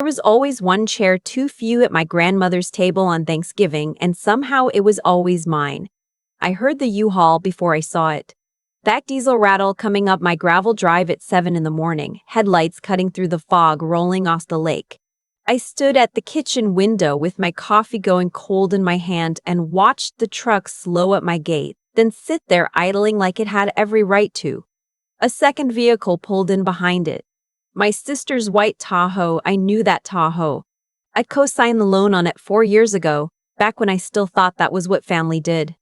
was always one chair too few at my grandmother's table on Thanksgiving, and somehow it was always mine. I heard the U-Haul before I saw it. That diesel rattle coming up my gravel drive at 7 in the morning, headlights cutting through the fog rolling off the lake. I stood at the kitchen window with my coffee going cold in my hand and watched the truck slow at my gate, then sit there idling like it had every right to. A second vehicle pulled in behind it. My sister's white Tahoe. I knew that Tahoe. I'd co-signed the loan on it 4 years ago, back when I still thought that was what family did.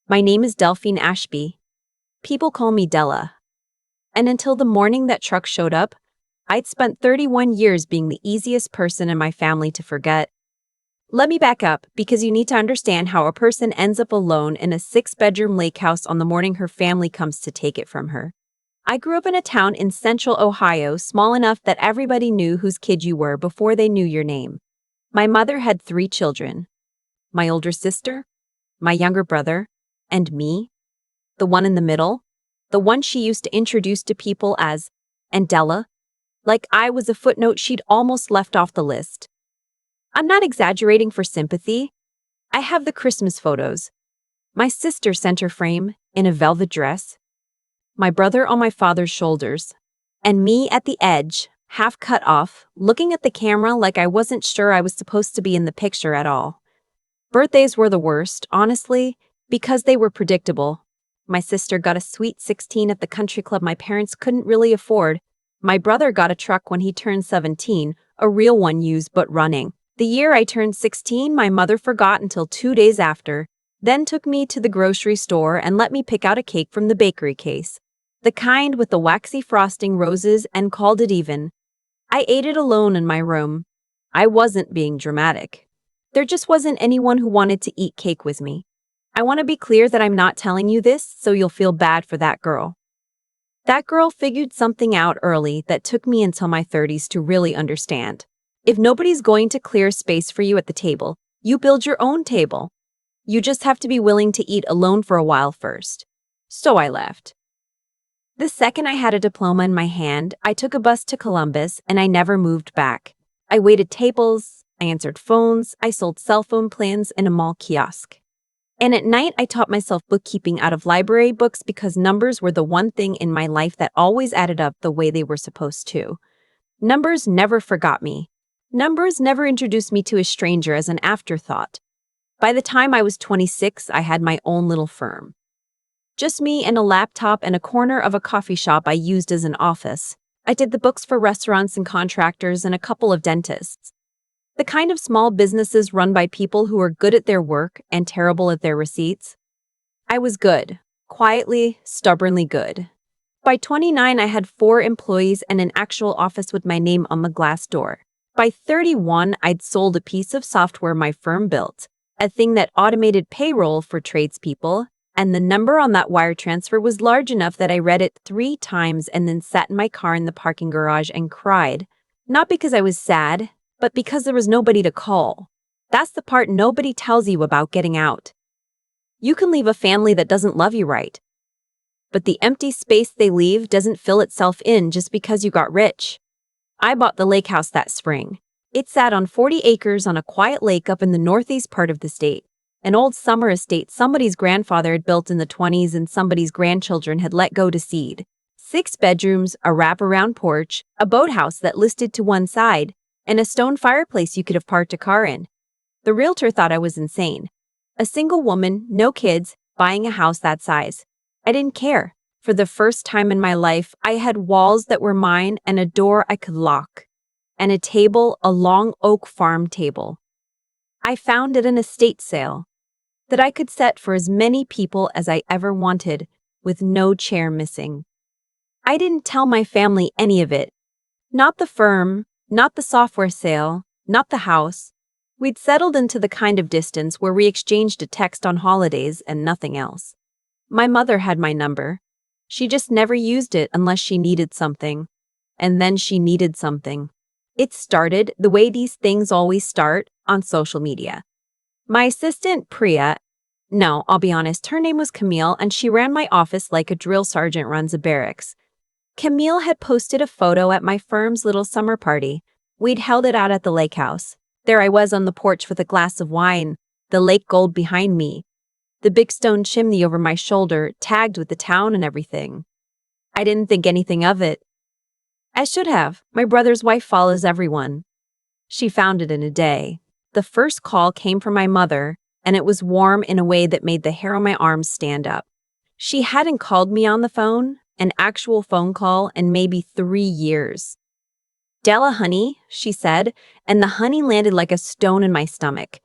My name is Delphine Ashby. People call me Della. And until the morning that truck showed up, I'd spent 31 years being the easiest person in my family to forget. Let me back up, because you need to understand how a person ends up alone in a 6-bedroom lake house on the morning her family comes to take it from her. I grew up in a town in central Ohio, small enough that everybody knew whose kid you were before they knew your name. My mother had 3 children. My older sister, my younger brother, and me. The one in the middle, the one she used to introduce to people as, and Della, like I was a footnote she'd almost left off the list. I'm not exaggerating for sympathy. I have the Christmas photos. My sister center frame, in a velvet dress. My brother on my father's shoulders, and me at the edge, half cut off, looking at the camera like I wasn't sure I was supposed to be in the picture at all. Birthdays were the worst, honestly, because they were predictable. My sister got a sweet 16 at the country club my parents couldn't really afford. My brother got a truck when he turned 17, a real one used but running. The year I turned 16, my mother forgot until 2 days after, then took me to the grocery store and let me pick out a cake from the bakery case. The kind with the waxy frosting roses, and called it even. I ate it alone in my room. I wasn't being dramatic. There just wasn't anyone who wanted to eat cake with me. I want to be clear that I'm not telling you this so you'll feel bad for that girl. That girl figured something out early that took me until my 30s to really understand. If nobody's going to clear space for you at the table, you build your own table. You just have to be willing to eat alone for a while first. So I left. The second I had a diploma in my hand, I took a bus to Columbus and I never moved back. I waited tables, I answered phones, I sold cell phone plans in a mall kiosk. And at night, I taught myself bookkeeping out of library books because numbers were the one thing in my life that always added up the way they were supposed to. Numbers never forgot me. Numbers never introduced me to a stranger as an afterthought. By the time I was 26, I had my own little firm. Just me and a laptop and a corner of a coffee shop I used as an office. I did the books for restaurants and contractors and a couple of dentists. The kind of small businesses run by people who are good at their work and terrible at their receipts. I was good. Quietly, stubbornly good. By 29, I had 4 employees and an actual office with my name on the glass door. By 31, I'd sold a piece of software my firm built, a thing that automated payroll for tradespeople, and the number on that wire transfer was large enough that I read it 3 times and then sat in my car in the parking garage and cried. Not because I was sad, but because there was nobody to call. That's the part nobody tells you about getting out. You can leave a family that doesn't love you right, but the empty space they leave doesn't fill itself in just because you got rich. I bought the lake house that spring. It sat on 40 acres on a quiet lake up in the northeast part of the state. An old summer estate somebody's grandfather had built in the 20s and somebody's grandchildren had let go to seed. 6 bedrooms, a wraparound porch, a boathouse that listed to one side, and a stone fireplace you could have parked a car in. The realtor thought I was insane. A single woman, no kids, buying a house that size. I didn't care. For the first time in my life, I had walls that were mine and a door I could lock. And a table, a long oak farm table. I found at an estate sale that I could set for as many people as I ever wanted, with no chair missing. I didn't tell my family any of it. Not the firm, not the software sale, not the house. We'd settled into the kind of distance where we exchanged a text on holidays and nothing else. My mother had my number. She just never used it unless she needed something. And then she needed something. It started, the way these things always start, on social media. My assistant, Priya, no, I'll be honest, her name was Camille, and she ran my office like a drill sergeant runs a barracks. Camille had posted a photo at my firm's little summer party. We'd held it out at the lake house. There I was on the porch with a glass of wine, the lake gold behind me, the big stone chimney over my shoulder, tagged with the town and everything. I didn't think anything of it. I should have. My brother's wife follows everyone. She found it in a day. The first call came from my mother, and it was warm in a way that made the hair on my arms stand up. She hadn't called me on the phone, an actual phone call, in maybe 3 years. "Della, honey," she said, and the honey landed like a stone in my stomach.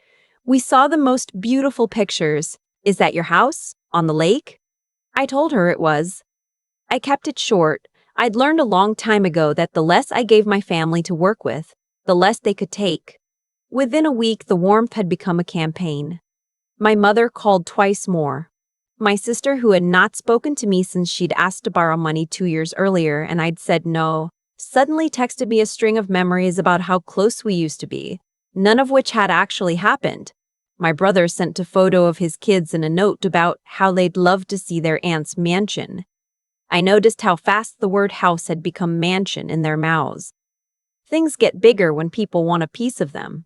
"We saw the most beautiful pictures. Is that your house? On the lake?" I told her it was. I kept it short. I'd learned a long time ago that the less I gave my family to work with, the less they could take. Within a week, the warmth had become a campaign. My mother called twice more. My sister, who had not spoken to me since she'd asked to borrow money 2 years earlier and I'd said no, suddenly texted me a string of memories about how close we used to be, none of which had actually happened. My brother sent a photo of his kids and a note about how they'd love to see their aunt's mansion. I noticed how fast the word house had become mansion in their mouths. Things get bigger when people want a piece of them.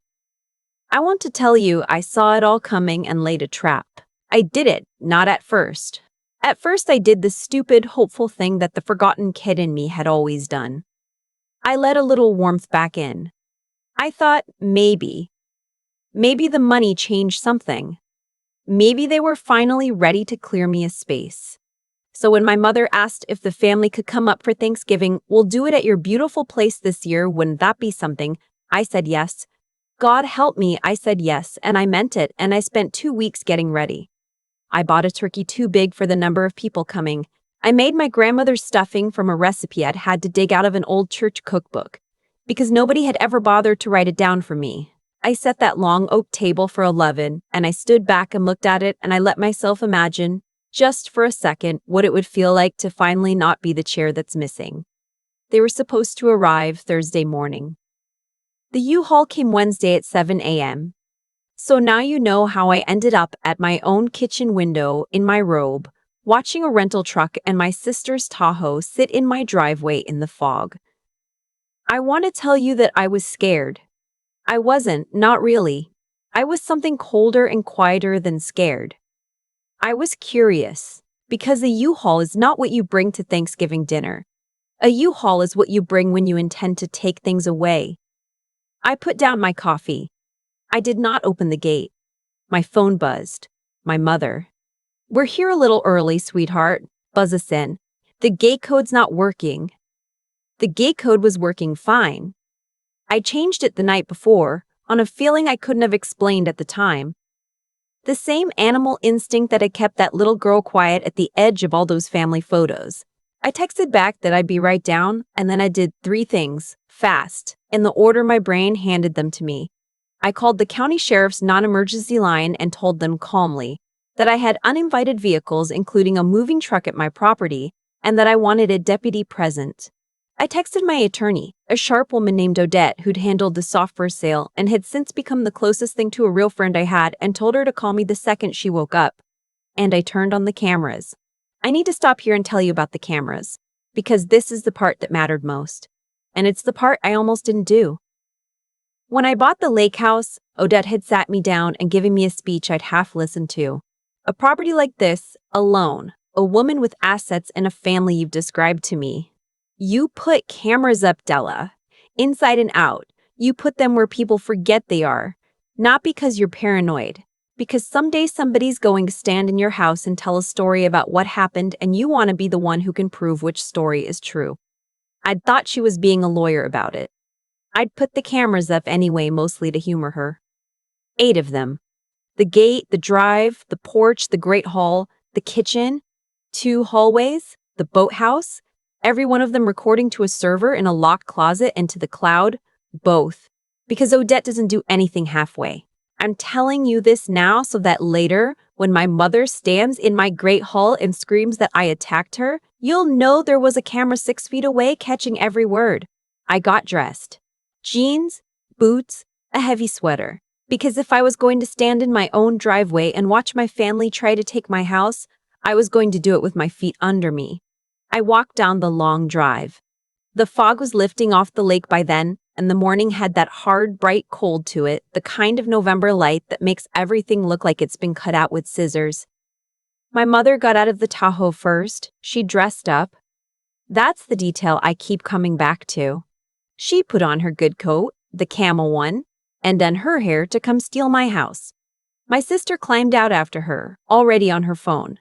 I want to tell you, I saw it all coming and laid a trap. I did it, not at first. At first I did the stupid, hopeful thing that the forgotten kid in me had always done. I let a little warmth back in. I thought, maybe the money changed something. Maybe they were finally ready to clear me a space. So when my mother asked if the family could come up for Thanksgiving, "We'll do it at your beautiful place this year, wouldn't that be something?" I said yes. God help me, I said yes, and I meant it, and I spent 2 weeks getting ready. I bought a turkey too big for the number of people coming. I made my grandmother's stuffing from a recipe I'd had to dig out of an old church cookbook, because nobody had ever bothered to write it down for me. I set that long oak table for 11, and I stood back and looked at it, and I let myself imagine, just for a second, what it would feel like to finally not be the chair that's missing. They were supposed to arrive Thursday morning. The U-Haul came Wednesday at 7 a.m. So now you know how I ended up at my own kitchen window in my robe, watching a rental truck and my sister's Tahoe sit in my driveway in the fog. I want to tell you that I was scared. I wasn't, not really. I was something colder and quieter than scared. I was curious, because a U-Haul is not what you bring to Thanksgiving dinner. A U-Haul is what you bring when you intend to take things away. I put down my coffee. I did not open the gate. My phone buzzed. My mother. "We're here a little early, sweetheart." Buzz us in. "The gate code's not working." The gate code was working fine. I changed it the night before, on a feeling I couldn't have explained at the time. The same animal instinct that had kept that little girl quiet at the edge of all those family photos. I texted back that I'd be right down, and then I did 3 things, fast, in the order my brain handed them to me. I called the county sheriff's non-emergency line and told them calmly that I had uninvited vehicles, including a moving truck at my property, and that I wanted a deputy present. I texted my attorney, a sharp woman named Odette who'd handled the software sale and had since become the closest thing to a real friend I had, and told her to call me the second she woke up. And I turned on the cameras. I need to stop here and tell you about the cameras, because this is the part that mattered most. And it's the part I almost didn't do. When I bought the lake house, Odette had sat me down and given me a speech I'd half listened to. "A property like this, alone, a woman with assets and a family you've described to me. You put cameras up, Della. Inside and out. You put them where people forget they are. Not because you're paranoid. Because someday somebody's going to stand in your house and tell a story about what happened, and you want to be the one who can prove which story is true." I'd thought she was being a lawyer about it. I'd put the cameras up anyway, mostly to humor her. 8 of them. The gate, the drive, the porch, the great hall, the kitchen, 2 hallways, the boathouse, every one of them recording to a server in a locked closet and to the cloud, both. Because Odette doesn't do anything halfway. I'm telling you this now so that later, when my mother stands in my great hall and screams that I attacked her, you'll know there was a camera 6 feet away catching every word. I got dressed. Jeans, boots, a heavy sweater. Because if I was going to stand in my own driveway and watch my family try to take my house, I was going to do it with my feet under me. I walked down the long drive. The fog was lifting off the lake by then, and the morning had that hard, bright cold to it, the kind of November light that makes everything look like it's been cut out with scissors. My mother got out of the Tahoe first. She dressed up. That's the detail I keep coming back to. She put on her good coat, the camel one, and done her hair to come steal my house. My sister climbed out after her, already on her phone.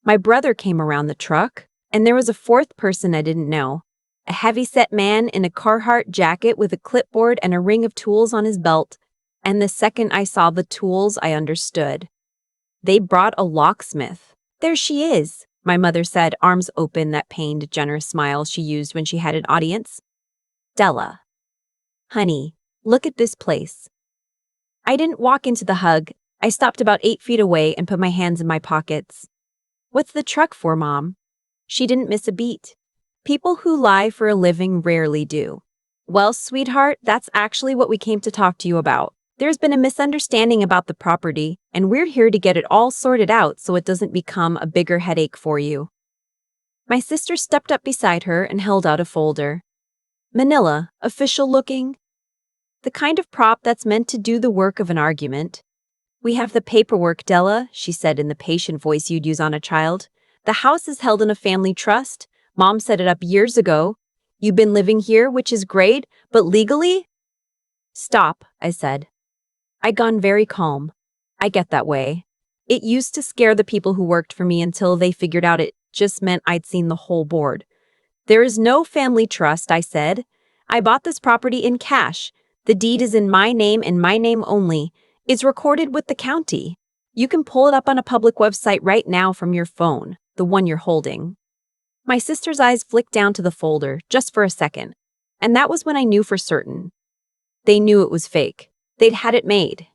My brother came around the truck, and there was a fourth person I didn't know. A heavy-set man in a Carhartt jacket with a clipboard and a ring of tools on his belt. And the second I saw the tools, I understood. They brought a locksmith. There she is, my mother said, arms open, that pained, generous smile she used when she had an audience. Della. Honey, look at this place. I didn't walk into the hug. I stopped about 8 feet away and put my hands in my pockets. What's the truck for, Mom? She didn't miss a beat. People who lie for a living rarely do. Well, sweetheart, that's actually what we came to talk to you about. There's been a misunderstanding about the property, and we're here to get it all sorted out so it doesn't become a bigger headache for you. My sister stepped up beside her and held out a folder. Manila, official looking. The kind of prop that's meant to do the work of an argument. We have the paperwork, Della, she said in the patient voice you'd use on a child. The house is held in a family trust. Mom set it up years ago. You've been living here, which is great, but legally? Stop, I said. I'd gone very calm. I get that way. It used to scare the people who worked for me until they figured out it just meant I'd seen the whole board. There is no family trust, I said. I bought this property in cash. The deed is in my name and my name only. It's recorded with the county. You can pull it up on a public website right now from your phone, the one you're holding. My sister's eyes flicked down to the folder, just for a second, and that was when I knew for certain. They knew it was fake. They'd had it made.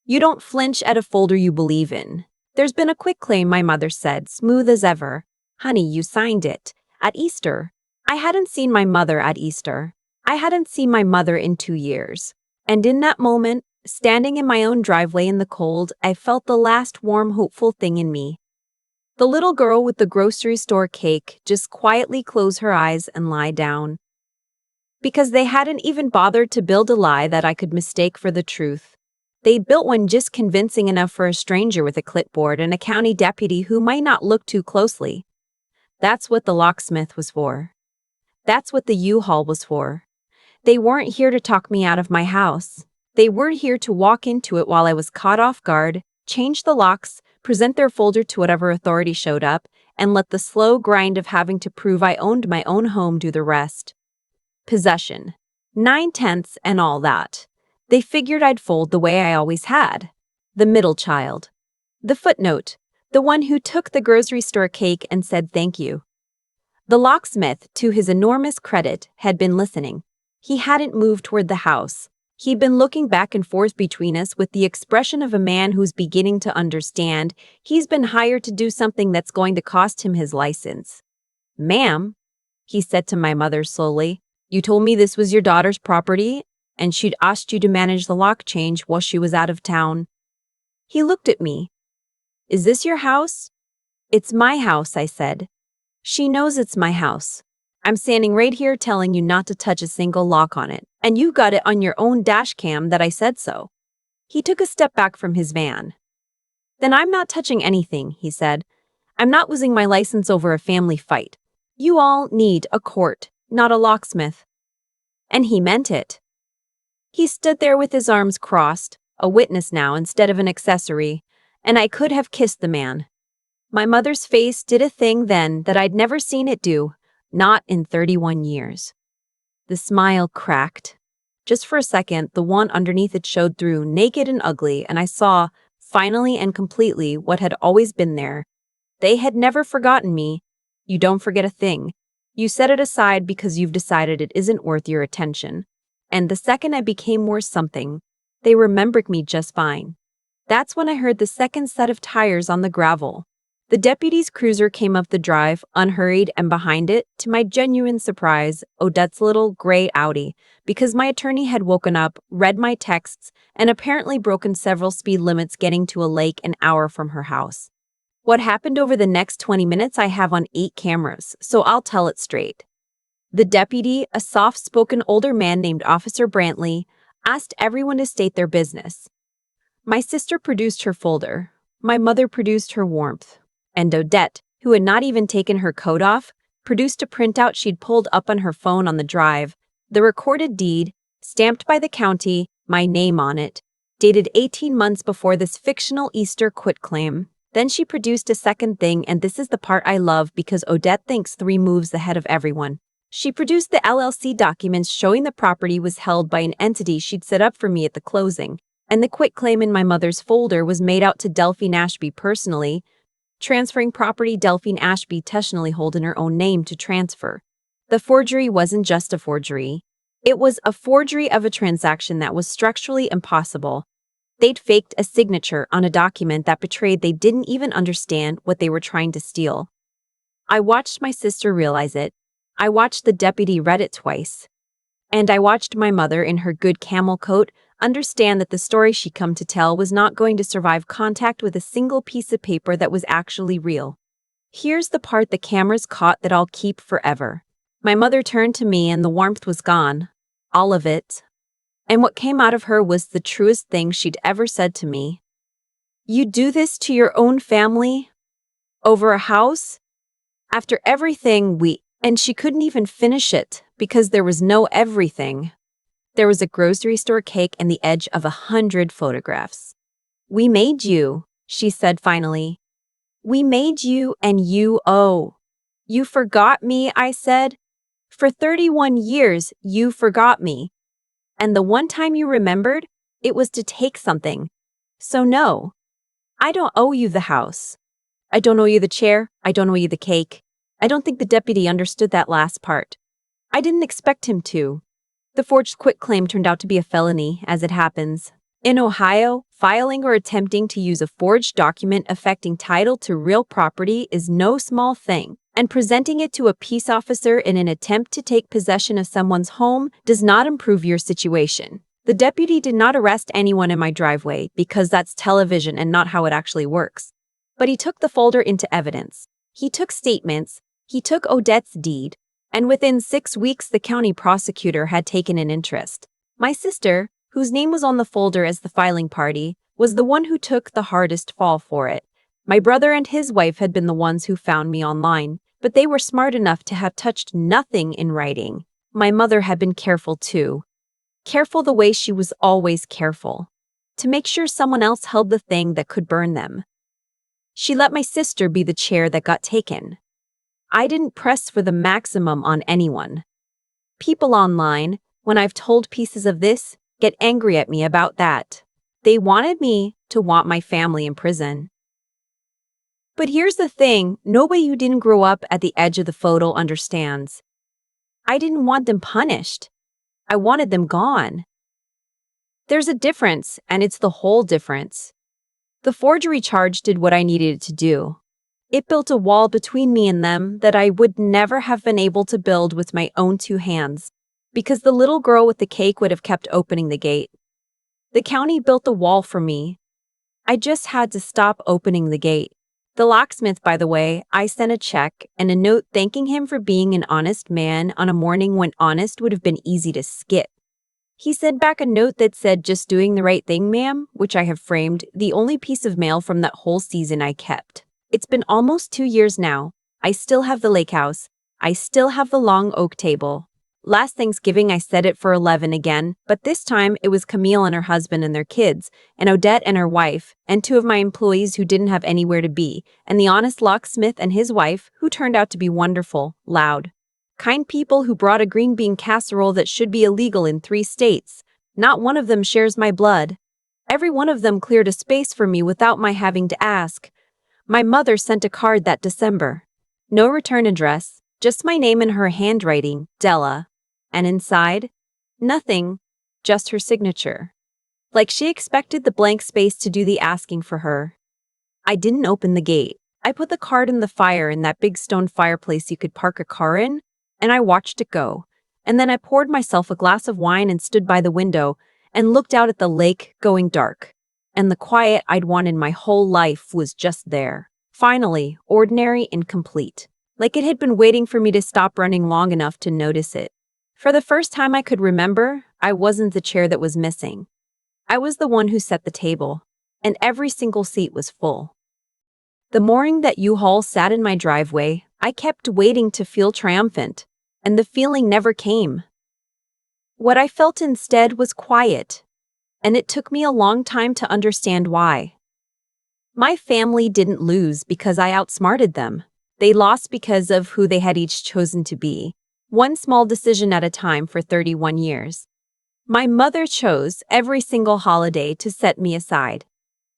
You don't flinch at a folder you believe in. There's been a quick claim, my mother said, smooth as ever. Honey, you signed it. At Easter. I hadn't seen my mother at Easter. I hadn't seen my mother in 2 years. And in that moment, standing in my own driveway in the cold, I felt the last warm, hopeful thing in me. The little girl with the grocery store cake just quietly close her eyes and lie down. Because they hadn't even bothered to build a lie that I could mistake for the truth. They built one just convincing enough for a stranger with a clipboard and a county deputy who might not look too closely. That's what the locksmith was for. That's what the U-Haul was for. They weren't here to talk me out of my house. They were here to walk into it while I was caught off guard, change the locks, present their folder to whatever authority showed up, and let the slow grind of having to prove I owned my own home do the rest. Possession. 9/10 and all that. They figured I'd fold the way I always had. The middle child. The footnote. The one who took the grocery store cake and said thank you. The locksmith, to his enormous credit, had been listening. He hadn't moved toward the house. He'd been looking back and forth between us with the expression of a man who's beginning to understand he's been hired to do something that's going to cost him his license. Ma'am, he said to my mother slowly, you told me this was your daughter's property and she'd asked you to manage the lock change while she was out of town. He looked at me. Is this your house? It's my house, I said. She knows it's my house. I'm standing right here telling you not to touch a single lock on it, and you got it on your own dash cam that I said so. He took a step back from his van. Then I'm not touching anything, he said. I'm not losing my license over a family fight. You all need a court, not a locksmith. And he meant it. He stood there with his arms crossed, a witness now instead of an accessory, and I could have kissed the man. My mother's face did a thing then that I'd never seen it do, not in 31 years. The smile cracked. Just for a second, the one underneath it showed through, naked and ugly, and I saw, finally and completely, what had always been there. They had never forgotten me. You don't forget a thing. You set it aside because you've decided it isn't worth your attention. And the second I became worth something, they remembered me just fine. That's when I heard the second set of tires on the gravel. The deputy's cruiser came up the drive, unhurried, and behind it, to my genuine surprise, Odette's little gray Audi, because my attorney had woken up, read my texts, and apparently broken several speed limits getting to a lake an hour from her house. What happened over the next 20 minutes I have on 8 cameras, so I'll tell it straight. The deputy, a soft-spoken older man named Officer Brantley, asked everyone to state their business. My sister produced her folder. My mother produced her warmth. And Odette, who had not even taken her coat off, produced a printout she'd pulled up on her phone on the drive, the recorded deed, stamped by the county, my name on it, dated 18 months before this fictional Easter quitclaim. Then she produced a second thing, and this is the part I love because Odette thinks 3 moves ahead of everyone. She produced the LLC documents showing the property was held by an entity she'd set up for me at the closing, and the quitclaim in my mother's folder was made out to Delphine Ashby personally, transferring property Delphine Ashby intentionally hold in her own name to transfer. The forgery wasn't just a forgery. It was a forgery of a transaction that was structurally impossible. They'd faked a signature on a document that betrayed they didn't even understand what they were trying to steal. I watched my sister realize it. I watched the deputy read it twice. And I watched my mother in her good camel coat understand that the story she'd come to tell was not going to survive contact with a single piece of paper that was actually real. Here's the part the cameras caught that I'll keep forever. My mother turned to me and the warmth was gone. All of it. And what came out of her was the truest thing she'd ever said to me. You do this to your own family? Over a house? After everything and she couldn't even finish it because there was no everything. There was a grocery store cake and the edge of 100 photographs. We made you, she said finally. We made you and you You forgot me, I said. For 31 years, you forgot me. And the one time you remembered, it was to take something. So no, I don't owe you the house. I don't owe you the chair. I don't owe you the cake. I don't think the deputy understood that last part. I didn't expect him to. The forged quitclaim turned out to be a felony, as it happens. In Ohio, filing or attempting to use a forged document affecting title to real property is no small thing, and presenting it to a peace officer in an attempt to take possession of someone's home does not improve your situation. The deputy did not arrest anyone in my driveway because that's television and not how it actually works. But he took the folder into evidence. He took statements. He took Odette's deed, and within 6 weeks the county prosecutor had taken an interest. My sister, whose name was on the folder as the filing party, was the one who took the hardest fall for it. My brother and his wife had been the ones who found me online, but they were smart enough to have touched nothing in writing. My mother had been careful too. Careful the way she was always careful. To make sure someone else held the thing that could burn them. She let my sister be the chair that got taken. I didn't press for the maximum on anyone. People online, when I've told pieces of this, get angry at me about that. They wanted me to want my family in prison. But here's the thing, nobody who didn't grow up at the edge of the photo understands. I didn't want them punished. I wanted them gone. There's a difference, and it's the whole difference. The forgery charge did what I needed it to do. It built a wall between me and them that I would never have been able to build with my own 2 hands, because the little girl with the cake would have kept opening the gate. The county built the wall for me. I just had to stop opening the gate. The locksmith, by the way, I sent a check and a note thanking him for being an honest man on a morning when honest would have been easy to skip. He sent back a note that said, "Just doing the right thing, ma'am," which I have framed, the only piece of mail from that whole season I kept. It's been almost 2 years now. I still have the lake house. I still have the long oak table. Last Thanksgiving I set it for 11 again, but this time it was Camille and her husband and their kids, and Odette and her wife, and 2 of my employees who didn't have anywhere to be, and the honest locksmith and his wife, who turned out to be wonderful, loud, kind people who brought a green bean casserole that should be illegal in 3 states. Not one of them shares my blood. Every one of them cleared a space for me without my having to ask. My mother sent a card that December. No return address, just my name in her handwriting, Della. And inside, nothing, just her signature. Like she expected the blank space to do the asking for her. I didn't open the gate. I put the card in the fire in that big stone fireplace you could park a car in, and I watched it go. And then I poured myself a glass of wine and stood by the window and looked out at the lake going dark. And the quiet I'd wanted my whole life was just there. Finally, ordinary and complete. like it had been waiting for me to stop running long enough to notice it. For the first time I could remember, I wasn't the chair that was missing. I was the one who set the table, and every single seat was full. The morning that U-Haul sat in my driveway, I kept waiting to feel triumphant, and the feeling never came. What I felt instead was quiet, and it took me a long time to understand why. My family didn't lose because I outsmarted them. They lost because of who they had each chosen to be, one small decision at a time for 31 years. My mother chose every single holiday to set me aside.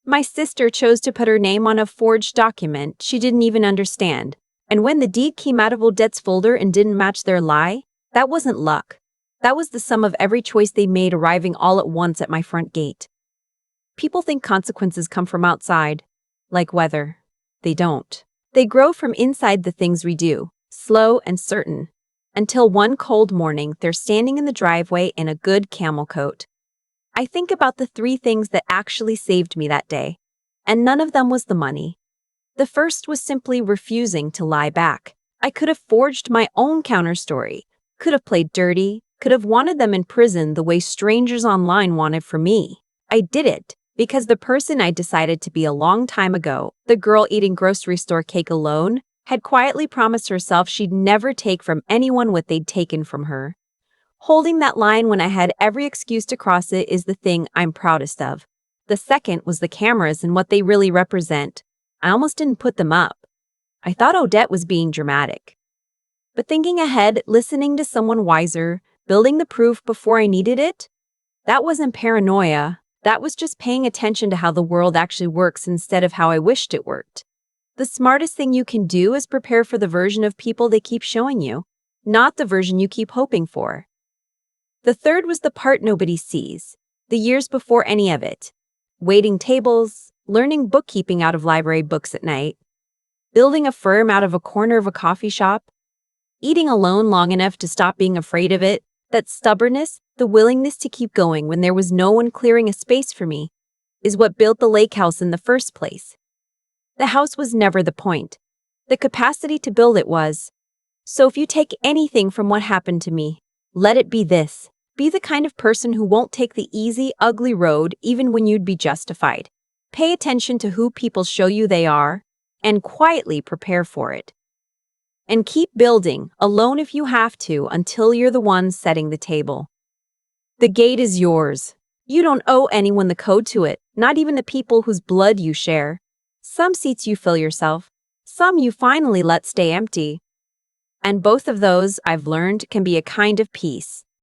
My sister chose to put her name on a forged document she didn't even understand. And when the deed came out of Odette's folder and didn't match their lie, that wasn't luck. That was the sum of every choice they made arriving all at once at my front gate. People think consequences come from outside, like weather. They don't. They grow from inside the things we do, slow and certain. Until one cold morning, they're standing in the driveway in a good camel coat. I think about the 3 things that actually saved me that day, and none of them was the money. The first was simply refusing to lie back. I could have forged my own counterstory, could have played dirty, could have wanted them in prison the way strangers online wanted for me. I did it because the person I decided to be a long time ago, the girl eating grocery store cake alone, had quietly promised herself she'd never take from anyone what they'd taken from her. Holding that line when I had every excuse to cross it is the thing I'm proudest of. The second was the cameras and what they really represent. I almost didn't put them up. I thought Odette was being dramatic. But thinking ahead, listening to someone wiser, building the proof before I needed it, that wasn't paranoia. That was just paying attention to how the world actually works instead of how I wished it worked. The smartest thing you can do is prepare for the version of people they keep showing you, not the version you keep hoping for. The third was the part nobody sees, the years before any of it. Waiting tables, learning bookkeeping out of library books at night, building a firm out of a corner of a coffee shop, eating alone long enough to stop being afraid of it. That stubbornness, the willingness to keep going when there was no one clearing a space for me, is what built the lake house in the first place. The house was never the point. The capacity to build it was. So if you take anything from what happened to me, let it be this. Be the kind of person who won't take the easy, ugly road even when you'd be justified. Pay attention to who people show you they are, and quietly prepare for it. And keep building, alone if you have to, until you're the one setting the table. The gate is yours. You don't owe anyone the code to it, not even the people whose blood you share. Some seats you fill yourself, some you finally let stay empty. And both of those, I've learned, can be a kind of peace.